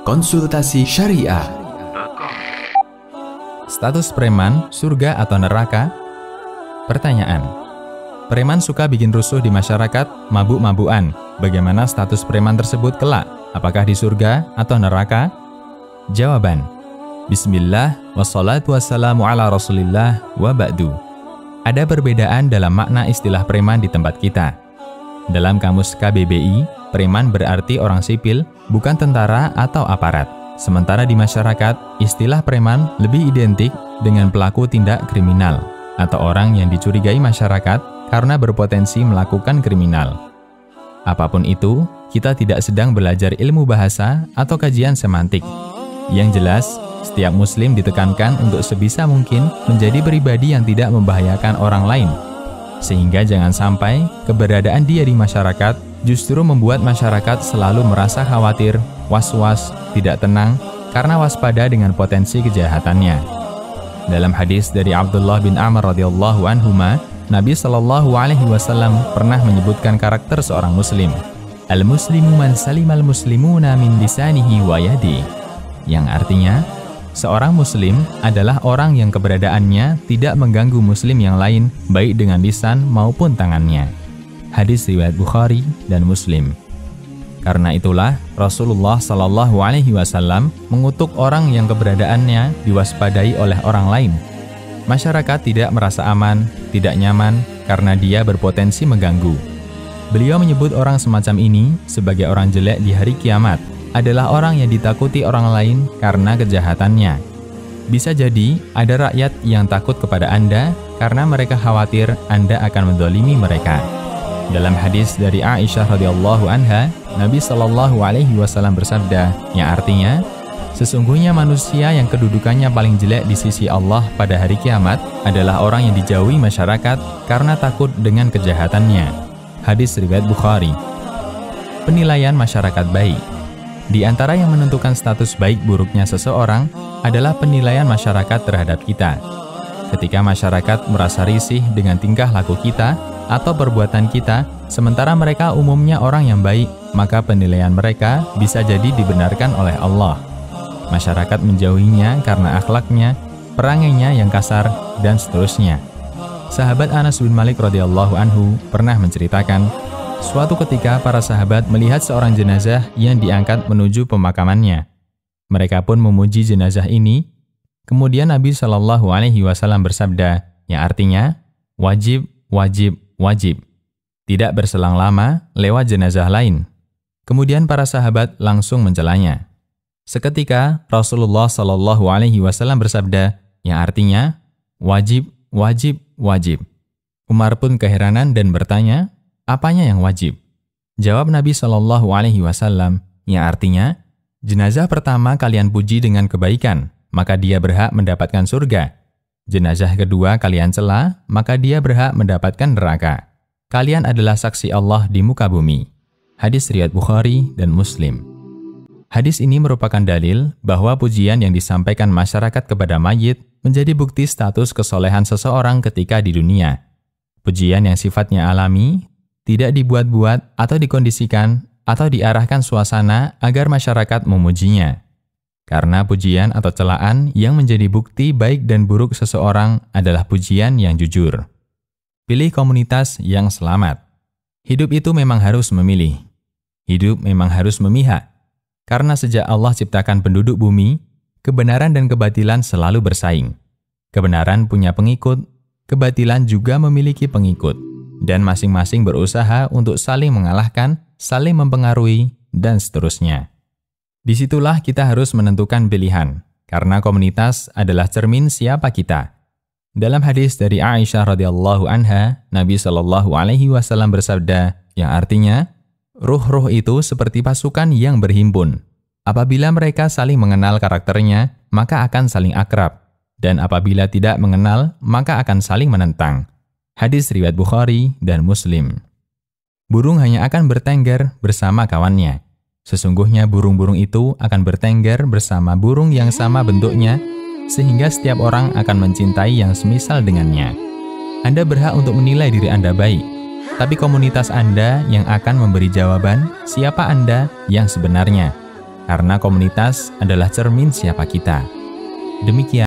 Konsultasi Syariah. Status preman, surga atau neraka? Pertanyaan. Preman suka bikin rusuh di masyarakat, mabuk-mabukan. Bagaimana status preman tersebut kelak? Apakah di surga atau neraka? Jawaban. Bismillah, wassalatu wassalamu ala rasulillah, wa ba'du. Ada perbedaan dalam makna istilah preman di tempat kita. Dalam kamus KBBI, preman berarti orang sipil, bukan tentara atau aparat. Sementara di masyarakat, istilah preman lebih identik dengan pelaku tindak kriminal atau orang yang dicurigai masyarakat karena berpotensi melakukan kriminal. Apapun itu, kita tidak sedang belajar ilmu bahasa atau kajian semantik. Yang jelas, setiap muslim ditekankan untuk sebisa mungkin menjadi pribadi yang tidak membahayakan orang lain. Sehingga jangan sampai keberadaan dia di masyarakat justru membuat masyarakat selalu merasa khawatir, was-was, tidak tenang karena waspada dengan potensi kejahatannya. Dalam hadis dari Abdullah bin Amr radhiyallahu anhuma, Nabi Shallallahu alaihi wasallam pernah menyebutkan karakter seorang muslim. Al-muslimu man salimal muslimuna min lisanihi wa yadihi. Yang artinya, seorang muslim adalah orang yang keberadaannya tidak mengganggu muslim yang lain, baik dengan lisan maupun tangannya. Hadis riwayat Bukhari dan Muslim. Karena itulah Rasulullah Shallallahu alaihi wasallam mengutuk orang yang keberadaannya diwaspadai oleh orang lain. Masyarakat tidak merasa aman, tidak nyaman karena dia berpotensi mengganggu. Beliau menyebut orang semacam ini sebagai orang jelek di hari kiamat, adalah orang yang ditakuti orang lain karena kejahatannya. Bisa jadi ada rakyat yang takut kepada Anda karena mereka khawatir Anda akan menzalimi mereka. Dalam hadis dari Aisyah radhiyallahu anha, Nabi Shallallahu alaihi wasallam bersabda, yang artinya, sesungguhnya manusia yang kedudukannya paling jelek di sisi Allah pada hari kiamat adalah orang yang dijauhi masyarakat karena takut dengan kejahatannya. Hadis riwayat Bukhari. Penilaian masyarakat baik. Di antara yang menentukan status baik buruknya seseorang adalah penilaian masyarakat terhadap kita. Ketika masyarakat merasa risih dengan tingkah laku kita atau perbuatan kita, sementara mereka umumnya orang yang baik, maka penilaian mereka bisa jadi dibenarkan oleh Allah. Masyarakat menjauhinya karena akhlaknya, perangainya yang kasar, dan seterusnya. Sahabat Anas bin Malik radhiyallahu anhu pernah menceritakan, suatu ketika para sahabat melihat seorang jenazah yang diangkat menuju pemakamannya. Mereka pun memuji jenazah ini. Kemudian Nabi Shallallahu alaihi wasallam bersabda, yang artinya, wajib, wajib, wajib. Tidak berselang lama lewat jenazah lain. Kemudian para sahabat langsung mencelanya. Seketika Rasulullah Shallallahu alaihi wasallam bersabda, yang artinya, wajib, wajib, wajib. Umar pun keheranan dan bertanya, apanya yang wajib? Jawab Nabi Shallallahu alaihi wasallam, yang artinya, jenazah pertama kalian puji dengan kebaikan, maka dia berhak mendapatkan surga. Jenazah kedua kalian cela, maka dia berhak mendapatkan neraka. Kalian adalah saksi Allah di muka bumi. Hadis riwayat Bukhari dan Muslim. Hadis ini merupakan dalil bahwa pujian yang disampaikan masyarakat kepada mayit menjadi bukti status kesolehan seseorang ketika di dunia. Pujian yang sifatnya alami, tidak dibuat-buat atau dikondisikan atau diarahkan suasana agar masyarakat memujinya. Karena pujian atau celaan yang menjadi bukti baik dan buruk seseorang adalah pujian yang jujur. Pilih komunitas yang selamat. Hidup itu memang harus memilih. Hidup memang harus memihak. Karena sejak Allah ciptakan penduduk bumi, kebenaran dan kebatilan selalu bersaing. Kebenaran punya pengikut, kebatilan juga memiliki pengikut. Dan masing-masing berusaha untuk saling mengalahkan, saling mempengaruhi, dan seterusnya. Disitulah kita harus menentukan pilihan, karena komunitas adalah cermin siapa kita. Dalam hadis dari Aisyah radhiyallahu anha, Nabi Shallallahu alaihi wasallam bersabda, yang artinya, ruh-ruh itu seperti pasukan yang berhimpun. Apabila mereka saling mengenal karakternya, maka akan saling akrab. Dan apabila tidak mengenal, maka akan saling menentang. Hadis riwayat Bukhari dan Muslim. Burung hanya akan bertengger bersama kawannya. Sesungguhnya burung-burung itu akan bertengger bersama burung yang sama bentuknya, sehingga setiap orang akan mencintai yang semisal dengannya. Anda berhak untuk menilai diri Anda baik, tapi komunitas Anda yang akan memberi jawaban siapa Anda yang sebenarnya. karena komunitas adalah cermin siapa kita. Demikian.